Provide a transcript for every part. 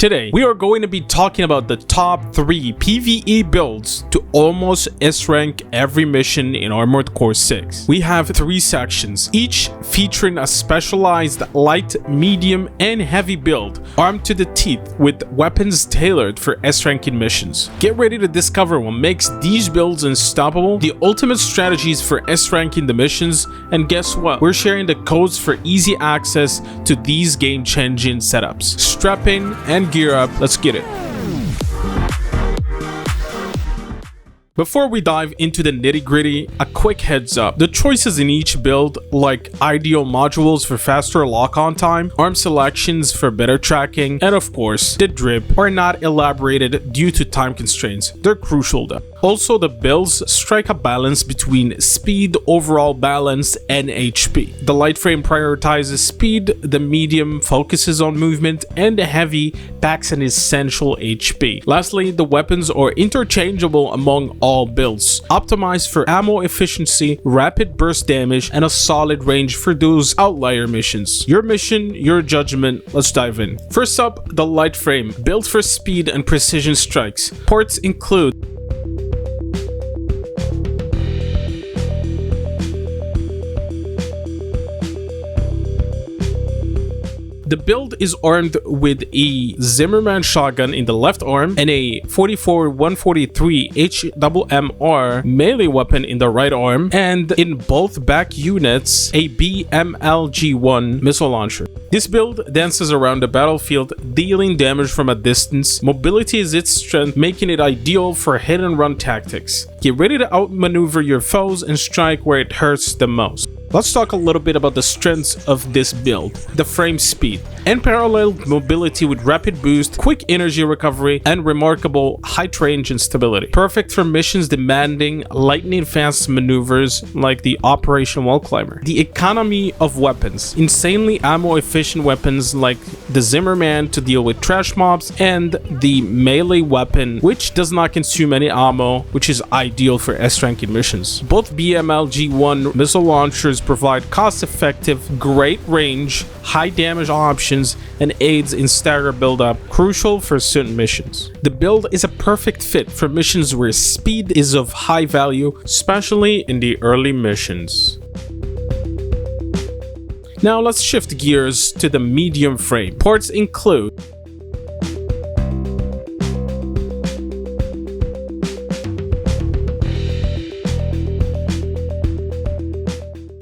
Today, we are going to be talking about the top 3 PvE builds to almost S-rank every mission in Armored Core 6. We have 3 sections, each featuring a specialized light, medium, and heavy build, armed to the teeth with weapons tailored for S-ranking missions. Get ready to discover what makes these builds unstoppable, the ultimate strategies for S-ranking the missions, and guess what? We're sharing the codes for easy access to these game-changing setups. Strap in and gear up, let's get it. Before we dive into the nitty-gritty, a quick heads up. The choices in each build, like ideal modules for faster lock-on time, arm selections for better tracking, and of course, the drip, are not elaborated due to time constraints. They're crucial though. Also, the builds strike a balance between speed, overall balance, and HP. The light frame prioritizes speed, the medium focuses on movement, and the heavy packs an essential HP. Lastly, the weapons are interchangeable among all builds, optimized for ammo efficiency, rapid burst damage, and a solid range for those outlier missions. Your mission, your judgment, let's dive in. First up, the light frame, built for speed and precision strikes. Ports include the build is armed with a Zimmerman shotgun in the left arm and a 44-143 HMMR melee weapon in the right arm, and in both back units, a BMLG-1 missile launcher. This build dances around the battlefield, dealing damage from a distance. Mobility is its strength, making it ideal for hit-and-run tactics. Get ready to outmaneuver your foes and strike where it hurts the most. Let's talk a little bit about the strengths of this build. The frame speed. Unparalleled mobility with rapid boost, quick energy recovery, and remarkable height range and stability. Perfect for missions demanding lightning-fast maneuvers like the Operation Wall Climber. The economy of weapons. Insanely ammo-efficient weapons like the Zimmerman to deal with trash mobs, and the melee weapon, which does not consume any ammo, which is ideal for S-ranking missions. Both BMLG-1 missile launchers provide cost-effective, great range, high damage options, and aids in stagger build-up, crucial for certain missions. The build is a perfect fit for missions where speed is of high value, especially in the early missions. Now let's shift gears to the medium frame. Ports include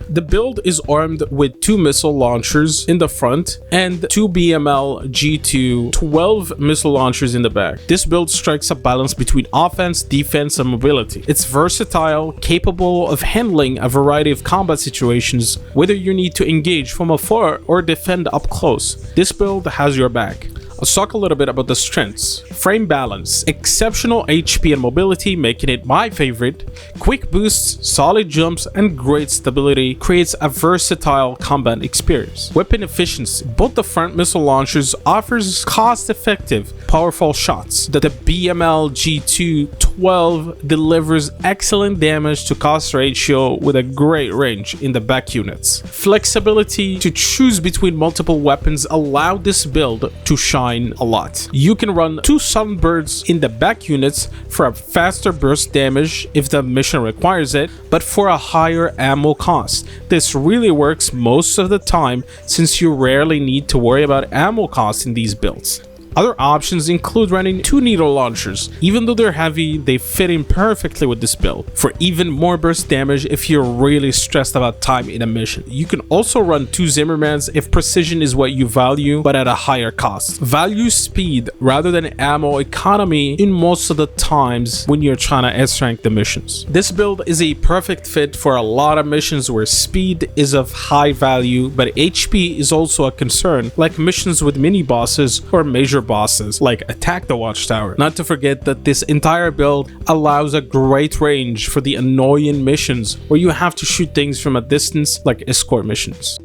the build is armed with 2 missile launchers in the front and 2 BML-G2 12 missile launchers in the back. This build strikes a balance between offense, defense, and mobility. It's versatile, capable of handling a variety of combat situations, whether you need to engage from afar or defend up close. This build has your back. Let's talk a little bit about the strengths. Frame balance, exceptional HP and mobility, making it my favorite. Quick boosts, solid jumps, and great stability creates a versatile combat experience. Weapon efficiency, both the front missile launchers offers cost-effective, powerful shots. The BML-G2 12 delivers excellent damage to cost ratio with a great range in the back units. Flexibility to choose between multiple weapons allow this build to shine a lot. You can run 2 Sunbirds in the back units for a faster burst damage if the mission requires it, but for a higher ammo cost. This really works most of the time since you rarely need to worry about ammo costs in these builds. Other options include running 2 needle launchers. Even though they're heavy, they fit in perfectly with this build for even more burst damage if you're really stressed about time in a mission. You can also run 2 Zimmermans if precision is what you value, but at a higher cost. Value speed rather than ammo economy in most of the times when you're trying to S-rank the missions. This build is a perfect fit for a lot of missions where speed is of high value, but HP is also a concern, like missions with mini bosses or major bosses like Attack the Watchtower. Not to forget that this entire build allows a great range for the annoying missions where you have to shoot things from a distance like escort missions.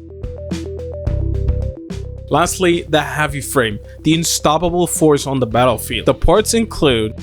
Lastly, the heavy frame, the unstoppable force on the battlefield. The parts include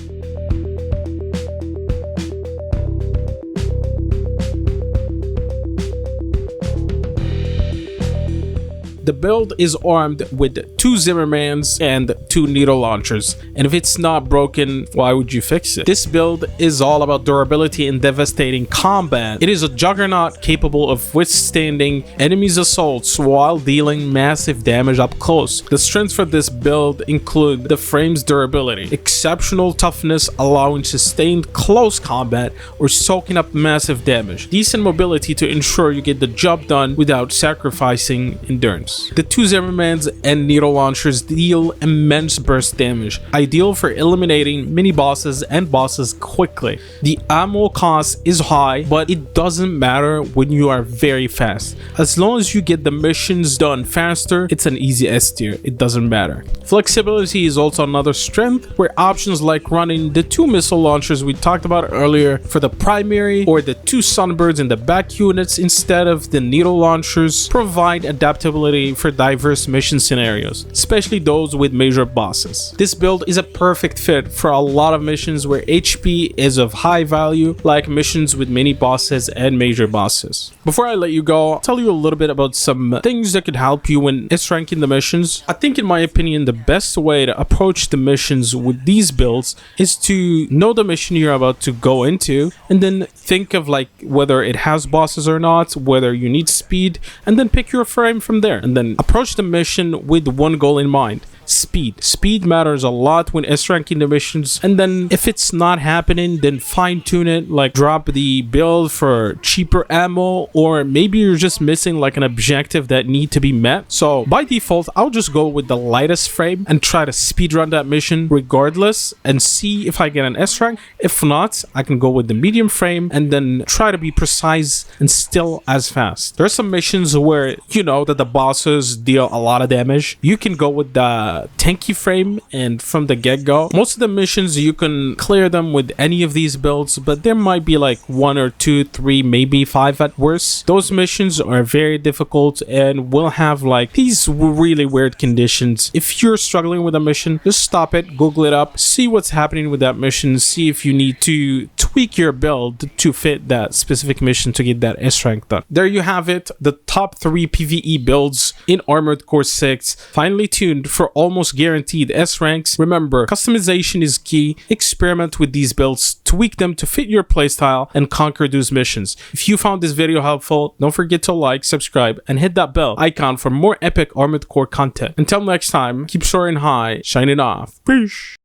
The build is armed with 2 Zimmermans and 2 needle launchers, and if it's not broken, why would you fix it? This build is all about durability and devastating combat. It is a juggernaut capable of withstanding enemies' assaults while dealing massive damage up close. The strengths for this build include the frame's durability, exceptional toughness allowing sustained close combat or soaking up massive damage, decent mobility to ensure you get the job done without sacrificing endurance. The 2 Zimmermans and needle launchers deal immense burst damage, ideal for eliminating mini bosses and bosses quickly. The ammo cost is high, but it doesn't matter when you are very fast. As long as you get the missions done faster, it's an easy S tier, it doesn't matter. Flexibility is also another strength, where options like running the 2 missile launchers we talked about earlier for the primary or the 2 sunbirds in the back units instead of the needle launchers provide adaptability for diverse mission scenarios, especially those with major bosses. This build is a perfect fit for a lot of missions where HP is of high value, like missions with mini bosses and major bosses. Before I let you go, I'll tell you a little bit about some things that could help you when S-ranking the missions. I think in my opinion the best way to approach the missions with these builds is to know the mission you're about to go into and then think of like whether it has bosses or not, whether you need speed, and then pick your frame from there and then approach the mission with one goal in mind. Speed matters a lot when S-ranking the missions, and then if it's not happening, then fine-tune it, like drop the build for cheaper ammo, or maybe you're just missing like an objective that need to be met. So by default, I'll just go with the lightest frame and try to speedrun that mission regardless and see if I get an S rank. If not, I can go with the medium frame and then try to be precise and still as fast. There are some missions where you know that the bosses deal a lot of damage. You can go with the tanky frame, and from the get-go most of the missions you can clear them with any of these builds, but there might be like 1 or 2, 3, maybe 5 at worst. Those missions are very difficult and will have like these really weird conditions. If you're struggling with a mission, just stop it, Google it up, see what's happening with that mission, see if you need to tweak your build to fit that specific mission to get that S rank done. There you have it, the top 3 PvE builds in Armored Core 6, finely tuned for almost guaranteed S ranks. Remember, customization is key. Experiment with these builds, tweak them to fit your playstyle, and conquer those missions. If you found this video helpful, don't forget to like, subscribe, and hit that bell icon for more epic Armored Core content. Until next time, keep soaring high, shining off. Peace.